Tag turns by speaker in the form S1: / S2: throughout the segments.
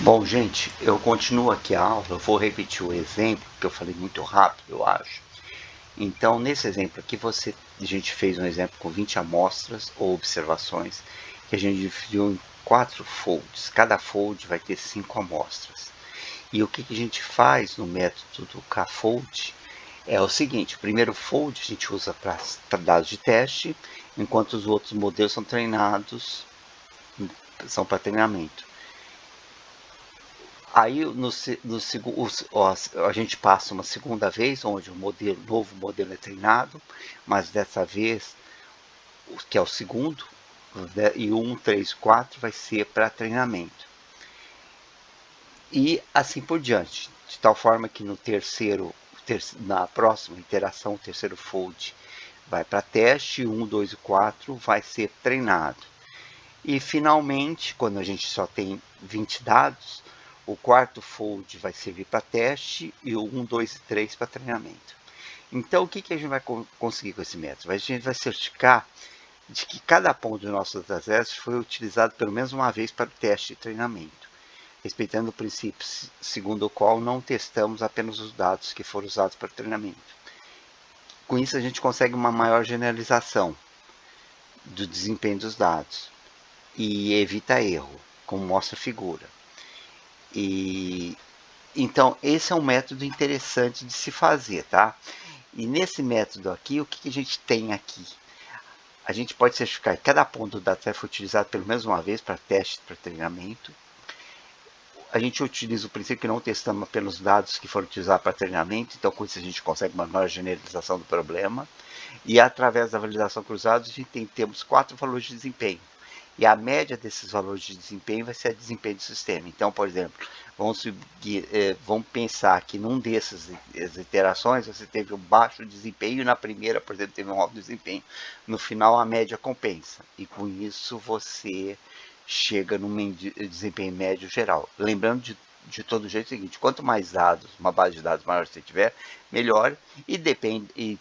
S1: Bom, gente, eu continuo aqui a aula, eu vou repetir o exemplo, que eu falei muito rápido, eu acho. Então, nesse exemplo aqui, a gente fez um exemplo com 20 amostras ou observações, que a gente dividiu em 4 folds. Cada fold vai ter 5 amostras. E o que a gente faz no método do K-fold é o seguinte: o primeiro fold a gente usa para dados de teste, enquanto os outros modelos são treinados, são para treinamento. Aí a gente passa uma segunda vez, onde o novo modelo é treinado, mas dessa vez, que é o segundo, e o 1, 3, 4 vai ser para treinamento. E assim por diante, de tal forma que na próxima iteração, o terceiro fold vai para teste, 1, 2 e 4 vai ser treinado. E finalmente, quando a gente só tem 20 dados, o quarto fold vai servir para teste e o 1, 2 e 3 para treinamento. Então, o que a gente vai conseguir com esse método? A gente vai certificar de que cada ponto do nosso dataset foi utilizado pelo menos uma vez para o teste e treinamento, respeitando o princípio segundo o qual não testamos apenas os dados que foram usados para o treinamento. Com isso, a gente consegue uma maior generalização do desempenho dos dados e evita erro, como mostra a figura. E então esse é um método interessante de se fazer, tá? E nesse método aqui, o que a gente tem aqui? A gente pode certificar que cada ponto do dataset foi utilizado pelo menos uma vez para teste, para treinamento. A gente utiliza o princípio que não testamos apenas os dados que foram utilizados para treinamento, então com isso a gente consegue uma maior generalização do problema. E através da validação cruzada, a gente temos 4 valores de desempenho. E a média desses valores de desempenho vai ser o desempenho do sistema. Então, por exemplo, vamos pensar que num dessas iterações você teve um baixo desempenho, na primeira, por exemplo, teve um alto desempenho. No final, a média compensa. E com isso você chega num desempenho médio geral. Lembrando de todo jeito é o seguinte: quanto mais dados, uma base de dados maior você tiver, melhor. E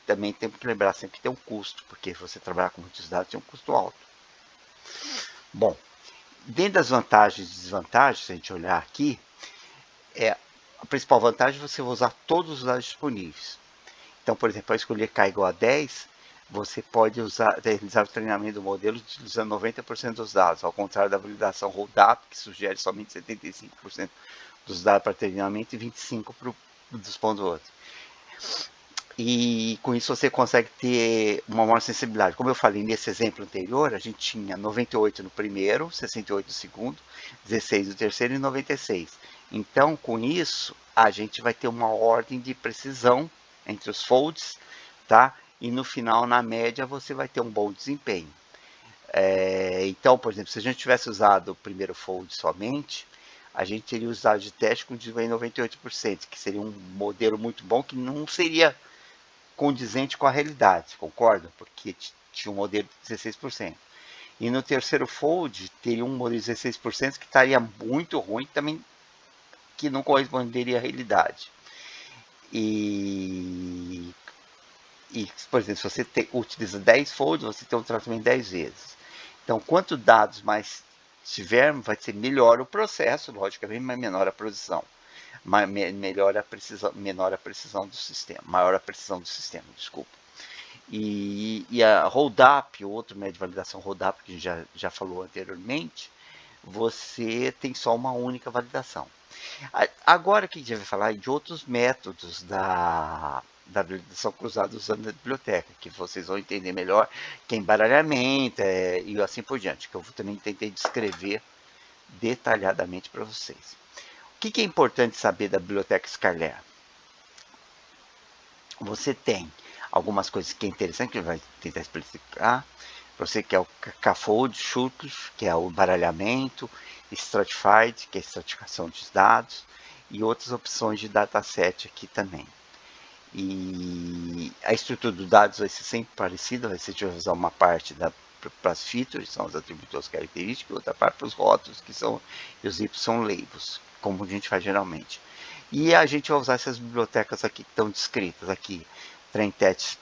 S1: também temos que lembrar sempre que tem um custo, porque se você trabalhar com muitos dados tem um custo alto. Bom, dentro das vantagens e desvantagens, se a gente olhar aqui, a principal vantagem é você usar todos os dados disponíveis. Então, por exemplo, para escolher K igual a 10, você pode realizar o treinamento do modelo utilizando 90% dos dados, ao contrário da validação Roll-up, que sugere somente 75% dos dados para treinamento e 25% dos pontos do outro. E com isso você consegue ter uma maior sensibilidade. Como eu falei nesse exemplo anterior, a gente tinha 98 no primeiro, 68 no segundo, 16 no terceiro e 96. Então, com isso, a gente vai ter uma ordem de precisão entre os folds, tá? E no final, na média, você vai ter um bom desempenho. Então, por exemplo, se a gente tivesse usado o primeiro fold somente, a gente teria usado de teste com desempenho 98%, que seria um modelo muito bom, que não seria condizente com a realidade, concorda? Porque tinha um modelo de 16%. E no terceiro fold, teria um modelo de 16% que estaria muito ruim, também que não corresponderia à realidade. E, por exemplo, se você utiliza 10 folds, você tem um tratamento 10 vezes. Então, quanto dados mais tivermos, vai ser melhor o processo, logicamente, mas menor a precisão. Menor a precisão do sistema, maior a precisão do sistema, desculpa. E a Roll-up, outro método de validação Roll-up, que a gente já falou anteriormente, você tem só uma única validação. Agora que a gente vai falar de outros métodos da validação cruzada usando a biblioteca, que vocês vão entender melhor, que é embaralhamento e assim por diante, que eu também tentei descrever detalhadamente para vocês. O que é importante saber da biblioteca Scarlett? Você tem algumas coisas que é interessante, que ele vai tentar explicar. Você que é o K-fold, Shuttle, que é o baralhamento, Stratified, que é a estratificação dos dados, e outras opções de dataset aqui também. E a estrutura dos dados vai ser sempre parecida, você vai usar uma parte para as features, são os atributos característicos, outra parte para os rótulos, que são os Y labels, como a gente faz geralmente. E a gente vai usar essas bibliotecas aqui que estão descritas aqui. TrainTest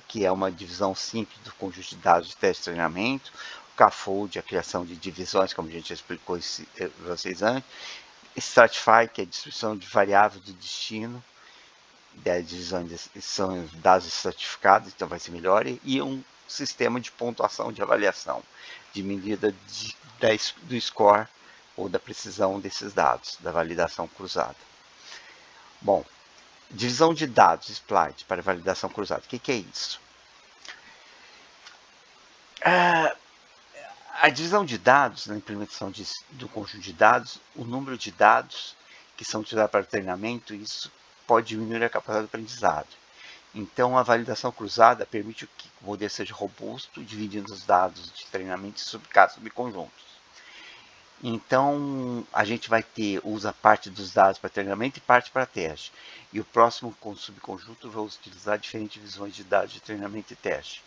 S1: que é uma divisão simples do conjunto de dados de teste e treinamento. O K-fold, a criação de divisões, como a gente já explicou para vocês antes. Stratify, que é a distribuição de variável do destino, da divisão são dados estratificados, então vai ser melhor, e um sistema de pontuação de avaliação, de medida do score ou da precisão desses dados, da validação cruzada. Bom, divisão de dados, SPLIT, para validação cruzada. O que é isso? A divisão de dados, na implementação do conjunto de dados, o número de dados que são utilizados para o treinamento, isso pode diminuir a capacidade de aprendizado. Então, a validação cruzada permite que o modelo seja robusto, dividindo os dados de treinamento em subconjuntos. Então, a gente vai usa parte dos dados para treinamento e parte para teste. E o próximo subconjunto vai utilizar diferentes visões de dados de treinamento e teste.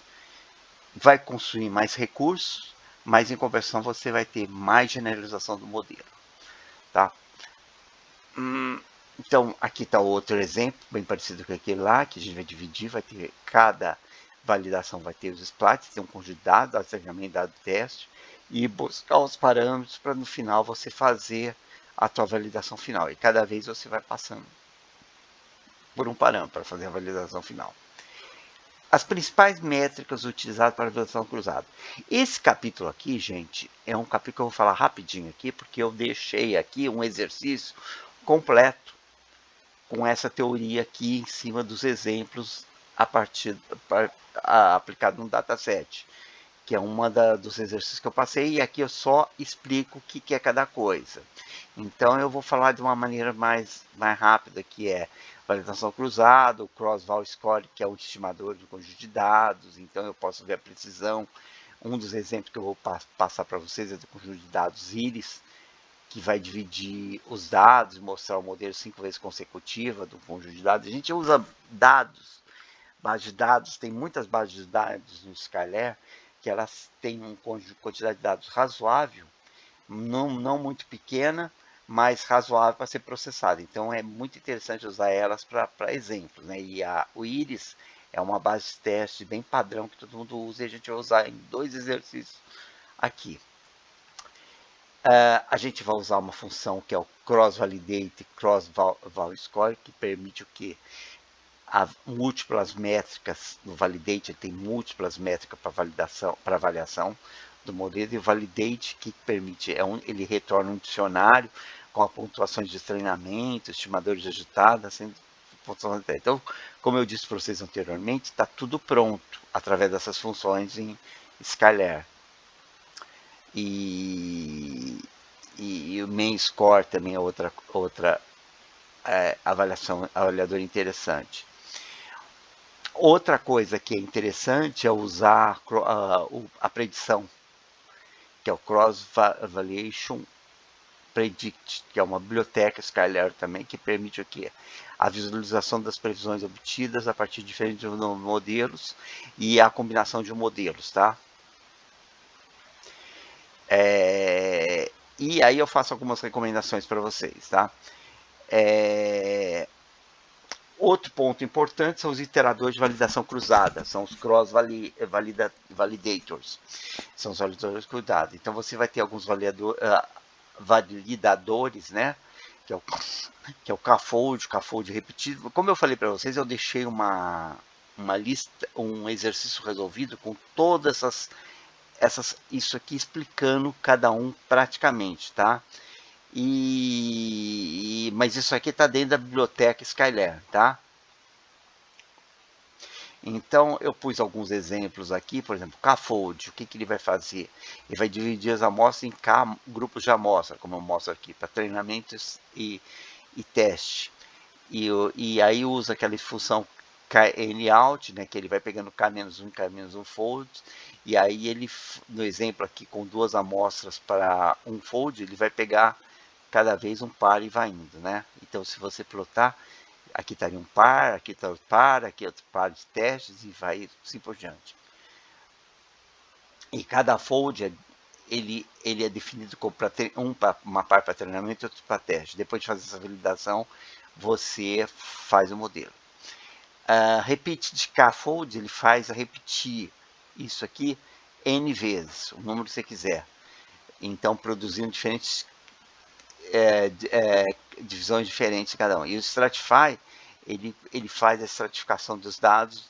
S1: Vai consumir mais recursos, mas em compensação você vai ter mais generalização do modelo. Tá? Então, aqui está outro exemplo, bem parecido com aquele lá, que a gente vai dividir, vai ter cada validação, vai ter os splats, tem um conjunto de dados, treinamento, dado teste, e buscar os parâmetros para no final você fazer a tua validação final. E cada vez você vai passando por um parâmetro para fazer a validação final. As principais métricas utilizadas para a validação cruzada. Esse capítulo aqui, gente, é um capítulo que eu vou falar rapidinho aqui, porque eu deixei aqui um exercício completo com essa teoria aqui em cima dos exemplos aplicado no dataset, que é uma dos exercícios que eu passei, e aqui eu só explico o que é cada coisa. Então eu vou falar de uma maneira mais rápida, que é validação cruzada, o cross-val score, que é o estimador do conjunto de dados, então eu posso ver a precisão. Um dos exemplos que eu vou passar para vocês é do conjunto de dados íris, que vai dividir os dados e mostrar o modelo 5 vezes consecutiva do conjunto de dados. A gente usa dados, base de dados, tem muitas bases de dados no Skylab, que elas têm uma quantidade de dados razoável, não muito pequena, mas razoável para ser processada. Então é muito interessante usar elas para exemplos. Né? E o íris é uma base de teste bem padrão que todo mundo usa, e a gente vai usar em 2 exercícios aqui. A gente vai usar uma função que é o cross-validate, cross-val score, que permite o que? Múltiplas métricas no validate, ele tem múltiplas métricas para avaliação do modelo, e o validate que permite, ele retorna um dicionário com as pontuações de treinamento, estimadores de resultados, assim, então, como eu disse para vocês anteriormente, está tudo pronto através dessas funções em Skylab. E o main score também é outra avaliador interessante. Outra coisa que é interessante é usar a predição, que é o Cross Validation Predict, que é uma biblioteca Skylab também, que permite o quê? A visualização das previsões obtidas a partir de diferentes modelos e a combinação de modelos, tá? E aí eu faço algumas recomendações para vocês, tá? Outro ponto importante são os iteradores de validação cruzada, são os cross validators, são os validadores cruzados. Então você vai ter alguns validadores, né? Que é o CAFOLD repetido. Como eu falei para vocês, eu deixei uma lista, um exercício resolvido com todas isso aqui explicando cada um praticamente, tá? Mas isso aqui está dentro da biblioteca Skylab, tá? Então, eu pus alguns exemplos aqui, por exemplo, CAFOLD, o que ele vai fazer? Ele vai dividir as amostras em grupos de amostra, como eu mostro aqui, para treinamentos e teste. E aí usa aquela função KNOut, né, que ele vai pegando K-1 e K-1 folds, e aí ele, no exemplo aqui, com 2 amostras para um fold, ele vai pegar cada vez um par e vai indo, né? Então, se você plotar, aqui estaria um par, aqui está outro par, aqui outro par de testes, e vai assim por diante. E cada fold, ele é definido como uma par para treinamento e outro para teste. Depois de fazer essa validação, você faz o modelo. Repeat de K-fold, ele faz repetir isso aqui N vezes, o número que você quiser. Então, produzindo diferentes divisões diferentes de cada um. E o Stratify, ele faz a estratificação dos dados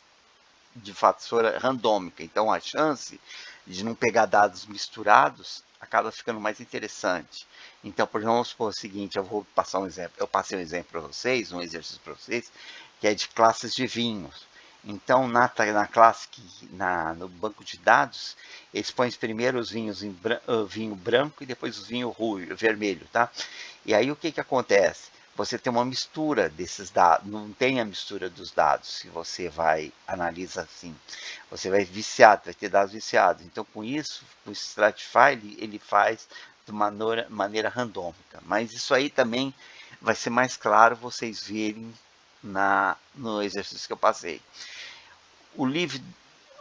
S1: de fator randômica. Então, a chance de não pegar dados misturados acaba ficando mais interessante. Então, por exemplo, vamos supor o seguinte, eu vou passar um exemplo. Eu passei um exemplo para vocês, um exercício para vocês, que é de classes de vinhos. Então, na classe, no banco de dados, eles põem primeiro os vinhos em vinho branco e depois os vinho vermelho, tá? E aí o que acontece? Você tem uma mistura desses dados, não tem a mistura dos dados, se você vai analisar assim. Você vai viciado, vai ter dados viciados. Então, com isso, o Stratify, ele faz de maneira randômica. Mas isso aí também vai ser mais claro vocês verem no exercício que eu passei. O Leave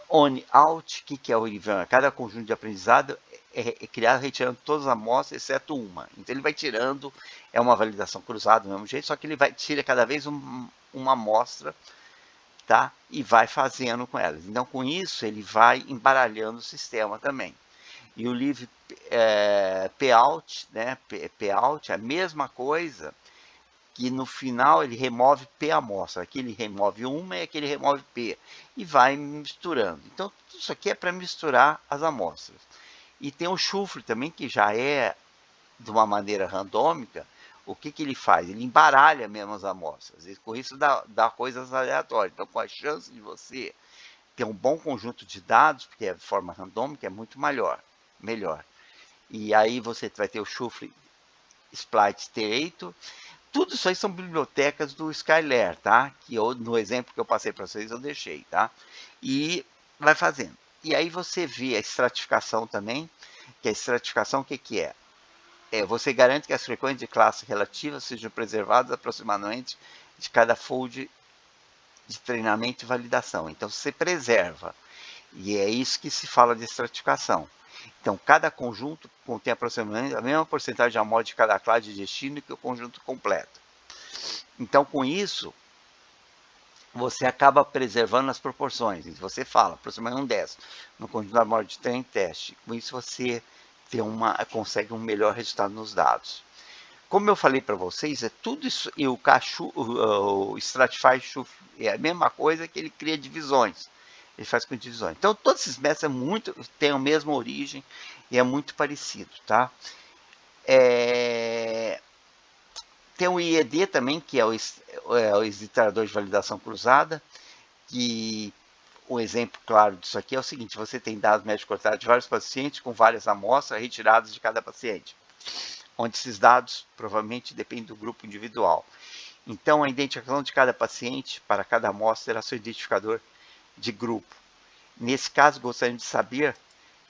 S1: On Out, o que é o Leave On? Cada conjunto de aprendizado é criado retirando todas as amostras, exceto uma. Então ele vai tirando, é uma validação cruzada do mesmo jeito, só que ele tira cada vez uma amostra, tá? E vai fazendo com elas. Então com isso ele vai embaralhando o sistema também. E o Leave Pout, né? Pout é a mesma coisa, que no final ele remove P amostra. Aqui ele remove uma e aqui ele remove P. E vai misturando. Então, tudo isso aqui é para misturar as amostras. E tem o Shuffle também, que já é de uma maneira randômica. O que ele faz? Ele embaralha mesmo as amostras. E com isso dá coisas aleatórias. Então, com a chance de você ter um bom conjunto de dados, porque é de forma randômica, é muito melhor. E aí você vai ter o Shuffle Split Iterator. Tudo isso aí são bibliotecas do Skylab, tá? Que no exemplo que eu passei para vocês eu deixei, tá? E vai fazendo. E aí você vê a estratificação também, que a estratificação o que é? Você garante que as frequências de classe relativa sejam preservadas aproximadamente de cada fold de treinamento e validação. Então você preserva. E é isso que se fala de estratificação. Então, cada conjunto contém aproximadamente a mesma porcentagem de amostra de cada classe de destino que o conjunto completo. Então, com isso, você acaba preservando as proporções. Você fala, aproximadamente 1/10 no conjunto da amostra de treino e teste. Com isso, você consegue um melhor resultado nos dados. Como eu falei para vocês, é tudo isso, e o Stratify é a mesma coisa que ele cria divisões. Ele faz com divisões. Então, todos esses métodos têm a mesma origem e é muito parecido, tá? Tem o IED também, que é o iterador de validação cruzada, que um exemplo claro disso aqui é o seguinte: você tem dados médicos cortados de vários pacientes com várias amostras retiradas de cada paciente, onde esses dados provavelmente dependem do grupo individual. Então, a identificação de cada paciente para cada amostra será seu identificador de grupo. Nesse caso, gostaríamos de saber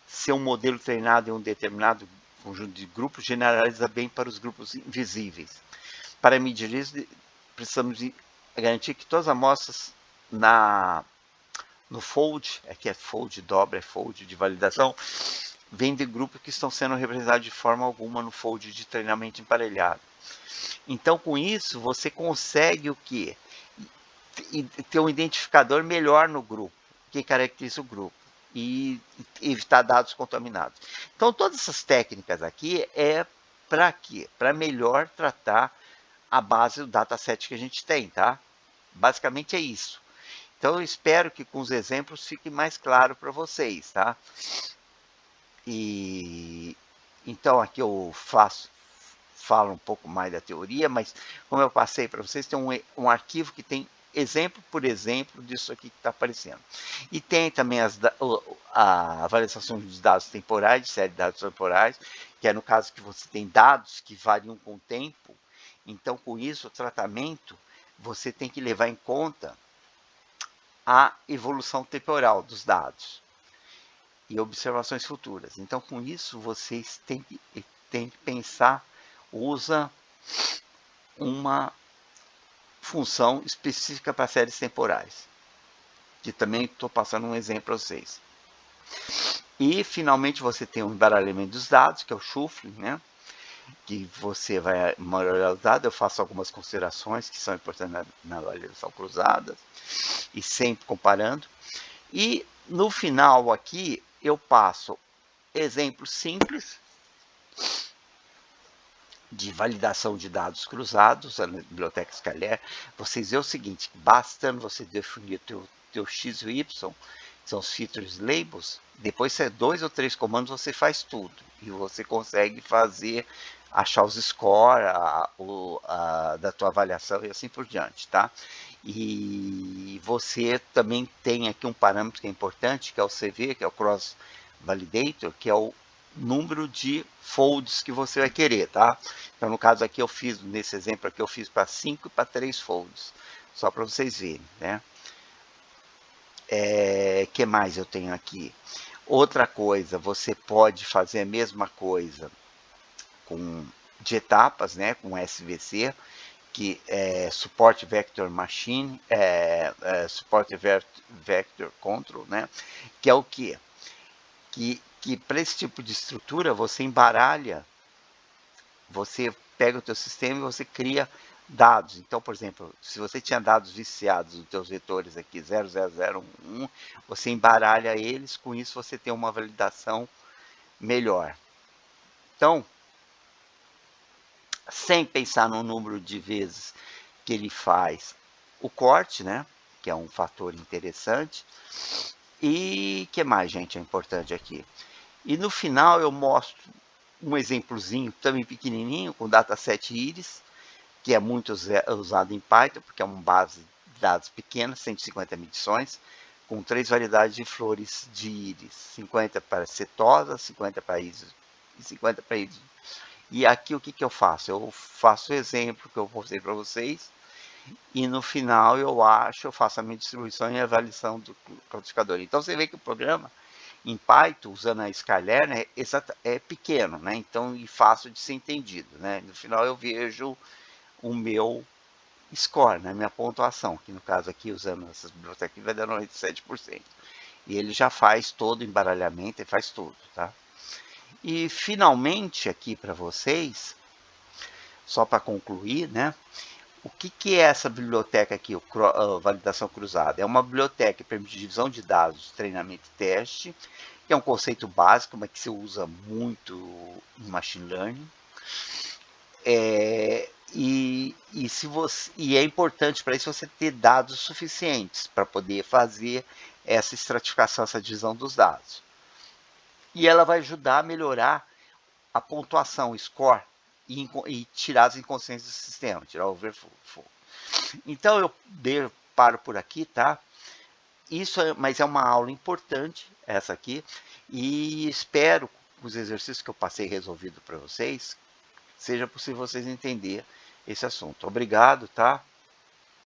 S1: se um modelo treinado em um determinado conjunto de grupos generaliza bem para os grupos invisíveis. Para medir isso, precisamos garantir que todas as amostras no fold, aqui é fold, dobra, é fold de validação, vêm de grupos que estão sendo representados de forma alguma no fold de treinamento emparelhado. Então, com isso, você consegue o quê? Ter um identificador melhor no grupo, que caracteriza o grupo, e evitar dados contaminados. Então, todas essas técnicas aqui é para quê? Para melhor tratar a base do dataset que a gente tem, tá? Basicamente é isso. Então, eu espero que com os exemplos fique mais claro para vocês, tá? E então, aqui eu falo um pouco mais da teoria, mas como eu passei para vocês, tem um arquivo que tem exemplo por exemplo disso aqui que está aparecendo. E tem também a avaliação de dados temporais, de série de dados temporais, que é no caso que você tem dados que variam com o tempo. Então, com isso, o tratamento, você tem que levar em conta a evolução temporal dos dados e observações futuras. Então, com isso, vocês têm que pensar, usa uma função específica para séries temporais, que também estou passando um exemplo para vocês. E, finalmente, você tem o embaralhamento dos dados, que é o shuffling, né? Que você vai embaralhar os dados. Eu faço algumas considerações que são importantes na validação cruzada, e sempre comparando. E, no final aqui, eu passo exemplos simples de validação de dados cruzados, usando a biblioteca Scalar, vocês veem o seguinte, bastando você definir teu X e o Y, que são os features labels, depois se é 2 ou 3 comandos você faz tudo, e você consegue fazer, achar os score da tua avaliação e assim por diante, tá? E você também tem aqui um parâmetro que é importante, que é o CV, que é o Cross Validator, que é o número de folds que você vai querer, tá? Então, no caso aqui, eu fiz, nesse exemplo aqui, eu fiz para 5 e para 3 folds, só para vocês verem, né? Que mais eu tenho aqui? Outra coisa, você pode fazer a mesma coisa de etapas, né? Com SVC, que é Support Vector Machine, Support Vector Control, né? Que é o quê? Que para esse tipo de estrutura, você embaralha, você pega o teu sistema e você cria dados. Então, por exemplo, se você tinha dados viciados nos teus vetores aqui, 00011, você embaralha eles, com isso você tem uma validação melhor. Então, sem pensar no número de vezes que ele faz o corte, né? Que é um fator interessante. E que mais, gente, é importante aqui? E no final eu mostro um exemplozinho também pequenininho com dataset Iris, que é muito usado em Python, porque é uma base de dados pequena, 150 medições, com 3 variedades de flores de íris, 50 para setosa, 50 para íris e 50 para íris. E aqui o que eu faço? Eu faço o exemplo que eu mostrei para vocês, e no final eu faço a minha distribuição e avaliação do codificador. Então você vê que o programa em Python, usando a Scalar, né, é pequeno, né, então, e fácil de ser entendido, né. No final eu vejo o meu score, né, minha pontuação, que no caso aqui, usando essas bibliotecas aqui, vai dar 97%. E ele já faz todo o embaralhamento, ele faz tudo, tá? E finalmente aqui para vocês, só para concluir, né, o que é essa biblioteca aqui, validação cruzada? É uma biblioteca que permite divisão de dados, treinamento e teste, que é um conceito básico, mas que se usa muito em machine learning. E é importante para isso você ter dados suficientes para poder fazer essa estratificação, essa divisão dos dados. E ela vai ajudar a melhorar a pontuação, o score, e tirar as inconsistências do sistema, tirar o overflow. Então eu paro por aqui, tá? Mas é uma aula importante essa aqui, e espero que os exercícios que eu passei resolvido para vocês seja possível vocês entenderem esse assunto. Obrigado, tá?